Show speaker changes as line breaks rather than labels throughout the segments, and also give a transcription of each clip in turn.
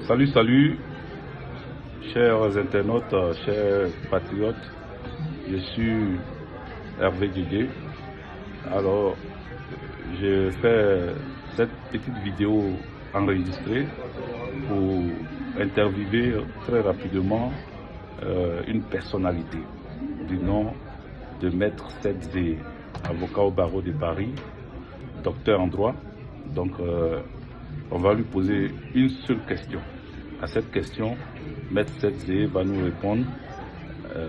Salut, chers internautes, chers patriotes, je suis Hervé Didier. Alors, je fais cette petite vidéo enregistrée pour interviewer très rapidement une personnalité du nom de Maître Setzé, avocat au barreau de Paris, docteur en droit. Donc, on va lui poser une seule question. À cette question, Maître Setzé va nous répondre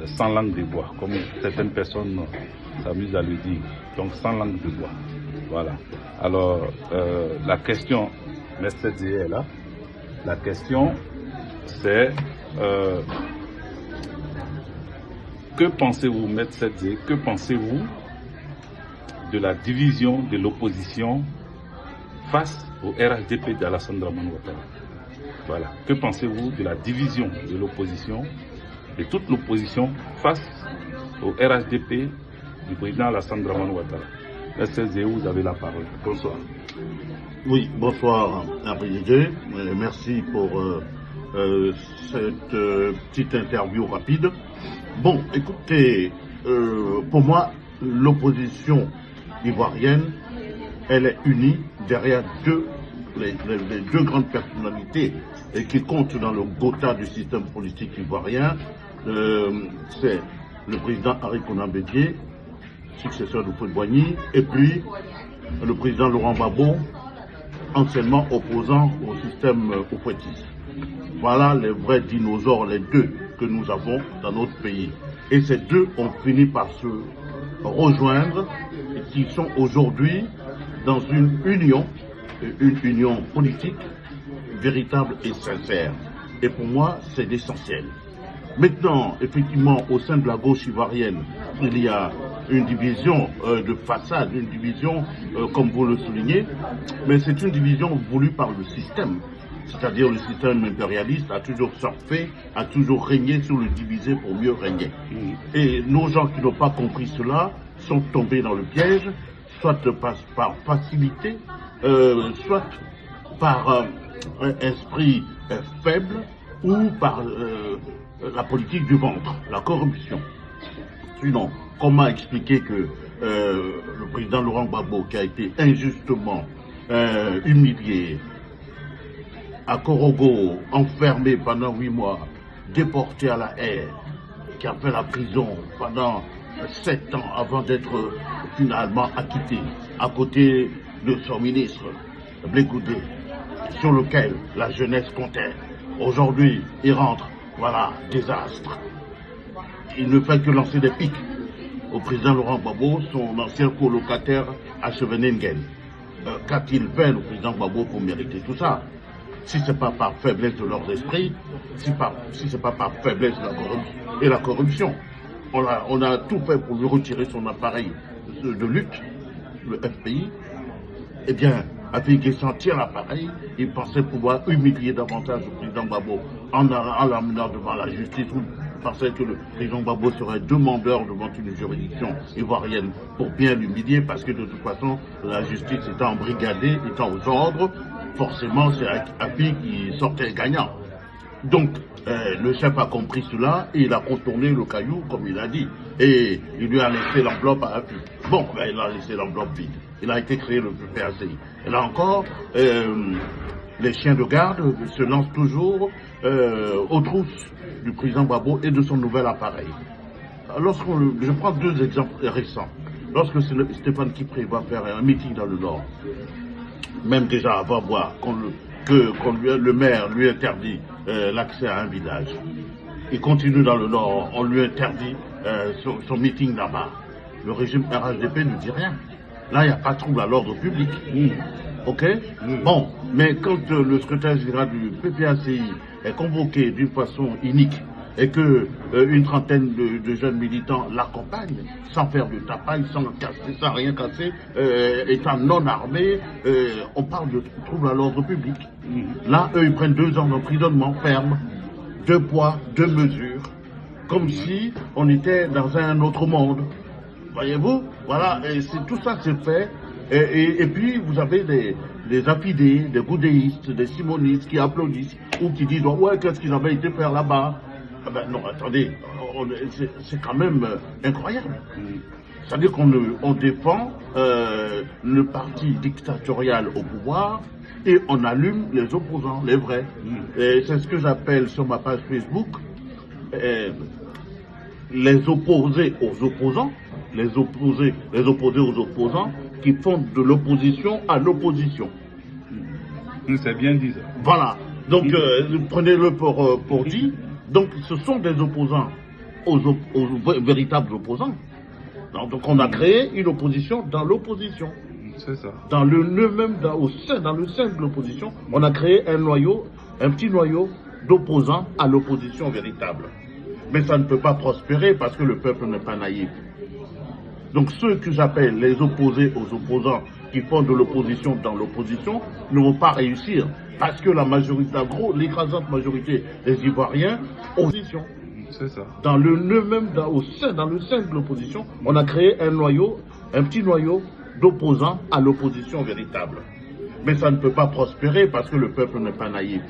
sans langue de bois, comme certaines personnes s'amusent à le dire. Donc, sans langue de bois. Voilà. Alors, la question, Maître Setzé est là. La question, c'est que pensez-vous, Maître Setzé, que pensez-vous de la division de l'opposition face au RHDP d'Alassane Dramane Ouattara? Voilà. Que pensez-vous de la division de l'opposition, de toute l'opposition face au RHDP du président Alassane Dramane Ouattara? Maître Setzé, vous avez la parole. Bonsoir.
Oui, bonsoir Hervé Didier. Merci pour cette petite interview rapide. Bon, écoutez, pour moi, l'opposition ivoirienne, elle est unie derrière les deux grandes personnalités qui comptent dans le Gotha du système politique ivoirien. C'est le président Henri Konan Bédié, successeur de Houphouët-Boigny, et puis le président Laurent Gbagbo, anciennement opposant au système houphouëtiste. Voilà les vrais dinosaures, les deux que nous avons dans notre pays. Et ces deux ont fini par se rejoindre et qui sont aujourd'hui dans une union politique véritable et sincère. Et pour moi, c'est l'essentiel. Maintenant, effectivement, au sein de la gauche ivoirienne, il y a une division de façade, une division, comme vous le soulignez, mais c'est une division voulue par le système. C'est-à-dire le système impérialiste a toujours surfé, a toujours régné sur le divisé pour mieux régner. Et nos gens qui n'ont pas compris cela sont tombés dans le piège, soit par facilité, soit par un esprit faible, ou par la politique du ventre, la corruption. Sinon, comment expliquer que le président Laurent Gbagbo, qui a été injustement humilié, à Korogo, enfermé pendant 8 mois, déporté à la haie, qui a fait la prison pendant 7 ans avant d'être finalement acquitté, à côté de son ministre, Blé Goudé, sur lequel la jeunesse comptait. Aujourd'hui, il rentre, voilà, désastre. Il ne fait que lancer des pics au président Laurent Gbagbo, son ancien colocataire à Cheveningen. Qu'a-t-il fait le président Gbagbo pour mériter tout ça? Si ce n'est pas par faiblesse de leurs esprits, si ce n'est pas par faiblesse de la corruption. On a tout fait pour lui retirer son appareil de lutte, le FPI. Eh bien, avec Guessan tient l'appareil, il pensait pouvoir humilier davantage le président Gbagbo en l'amenant devant la justice. Il pensait que le président Gbagbo serait demandeur devant une juridiction ivoirienne pour bien l'humilier, parce que de toute façon, la justice étant embrigadée, étant aux ordres, forcément c'est Api qui sortait gagnant. Donc, le chef a compris cela et il a contourné le caillou, comme il a dit. Et il lui a laissé l'enveloppe à Api. Bon, ben, il a laissé l'enveloppe vide. Il a été créé le PACI. Et là encore, les chiens de garde se lancent toujours aux trousses du président Gbagbo et de son nouvel appareil. Je prends 2 exemples récents. Lorsque Stéphane Kipré va faire un meeting dans le Nord, même déjà avant voir le maire lui interdit l'accès à un village. Il continue dans le Nord, on lui interdit son meeting là-bas. Le régime RHDP ne dit rien. Là, il n'y a pas de trouble à l'ordre public. Ok? Bon, mais quand le secrétaire général du PPACI est convoqué d'une façon unique et que une trentaine de jeunes militants l'accompagnent, sans faire de tapaille, sans rien casser, étant non armés, on parle de trouble à l'ordre public. Là, eux, ils prennent 2 ans d'emprisonnement ferme, 2 poids, 2 mesures, comme si on était dans un autre monde. Voyez-vous, voilà, et tout ça c'est fait Et puis, vous avez des affidés, des goudéistes, des simonistes qui applaudissent ou qui disent « Ouais, qu'est-ce qu'ils avaient été faire là-bas ?» Ah ben non, attendez, c'est quand même incroyable. C'est-à-dire qu'on défend le parti dictatorial au pouvoir et on allume les opposants, les vrais. Et c'est ce que j'appelle sur ma page Facebook les opposés aux opposants, les opposés aux opposants qui font de l'opposition à l'opposition.
C'est bien dit ça.
Voilà, donc prenez-le pour dit. Donc ce sont des opposants aux véritables opposants. Donc on a créé une opposition dans l'opposition.
C'est ça.
Dans le nœud même, dans le sein de l'opposition, on a créé un noyau, un petit noyau d'opposants à l'opposition véritable. Mais ça ne peut pas prospérer parce que le peuple n'est pas naïf. Donc ceux que j'appelle les opposés aux opposants qui font de l'opposition dans l'opposition ne vont pas réussir parce que la majorité, l'écrasante majorité des Ivoiriens, opposition.
C'est ça.
Dans le nœud même, dans le sein de l'opposition, on a créé un noyau, un petit noyau d'opposants à l'opposition véritable. Mais ça ne peut pas prospérer parce que le peuple n'est pas naïf.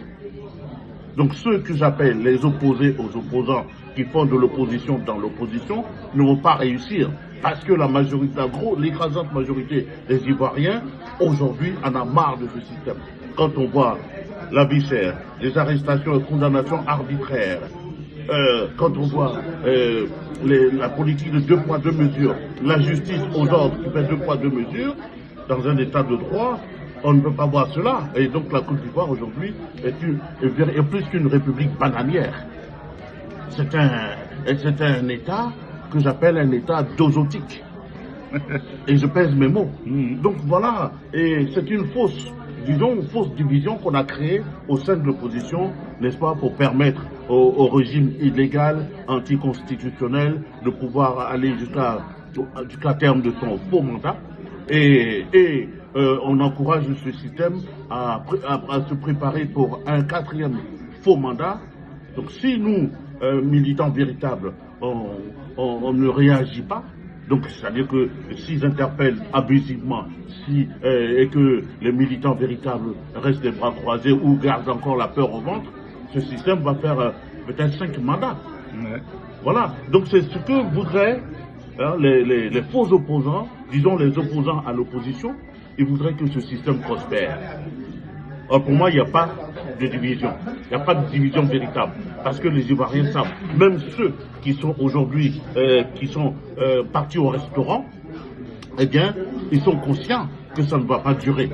Donc ceux que j'appelle les opposés aux opposants qui font de l'opposition dans l'opposition ne vont pas réussir parce que la majorité, l'écrasante majorité des Ivoiriens aujourd'hui en a marre de ce système. Quand on voit la vie chère, les arrestations et condamnations arbitraires, quand on voit la politique de 2 poids 2 mesures, la justice aux ordres qui fait 2 poids 2 mesures, dans un état de droit, on ne peut pas voir cela. Et donc la Côte d'Ivoire aujourd'hui est plus qu'une république bananière. C'est un état que j'appelle un état dozotique. Et je pèse mes mots. Donc voilà, et c'est une fausse division qu'on a créée au sein de l'opposition, n'est-ce pas, pour permettre au régime illégal, anticonstitutionnel, de pouvoir aller jusqu'à terme de son faux mandat. Et on encourage ce système à se préparer pour un 4e faux mandat. Donc si nous, militants véritables, on ne réagit pas, donc c'est-à-dire que s'ils interpellent abusivement, et que les militants véritables restent les bras croisés ou gardent encore la peur au ventre, ce système va faire peut-être 5 mandats. Ouais. Voilà, donc c'est ce que voudraient les faux opposants, disons les opposants à l'opposition, ils voudraient que ce système prospère. Or pour moi, il n'y a pas de division. Il n'y a pas de division véritable. Parce que les Ivoiriens savent, même ceux qui sont aujourd'hui, partis au restaurant, eh bien, ils sont conscients que ça ne va pas durer.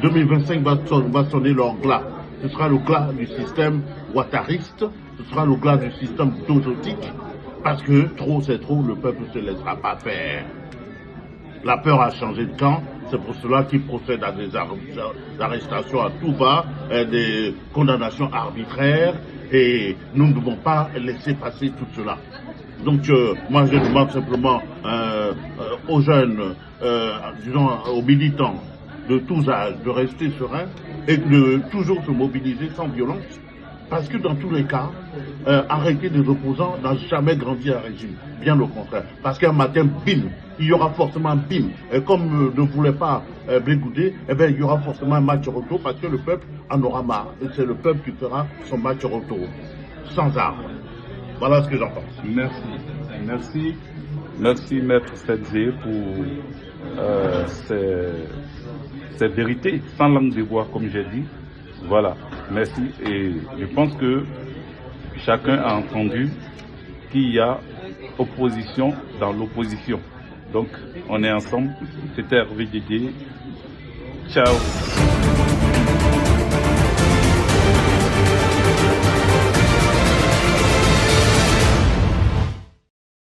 2025 va sonner leur glas. Ce sera le glas du système ouattariste, ce sera le glas du système dozotique, parce que trop c'est trop, le peuple ne se laissera pas faire. La peur a changé de camp, c'est pour cela qu'il procède à des arrestations à tout va, des condamnations arbitraires, et nous ne devons pas laisser passer tout cela. Donc moi je demande simplement aux jeunes, disons aux militants de tous âges, de rester sereins et de toujours se mobiliser sans violence. Parce que dans tous les cas, arrêter des opposants n'a jamais grandi un régime. Bien au contraire. Parce qu'un matin, bim, il y aura forcément un bim. Et comme ne voulait pas Blé-Goudé, eh bien, il y aura forcément un match retour parce que le peuple en aura marre. Et c'est le peuple qui fera son match retour. Sans armes. Voilà ce que j'en pense.
Merci. Merci. Merci, Maître Sedze, pour ces vérités, sans langue de bois, comme j'ai dit. Voilà, merci. Et je pense que chacun a entendu qu'il y a opposition dans l'opposition. Donc, on est ensemble. C'était Hervé Didier. Ciao.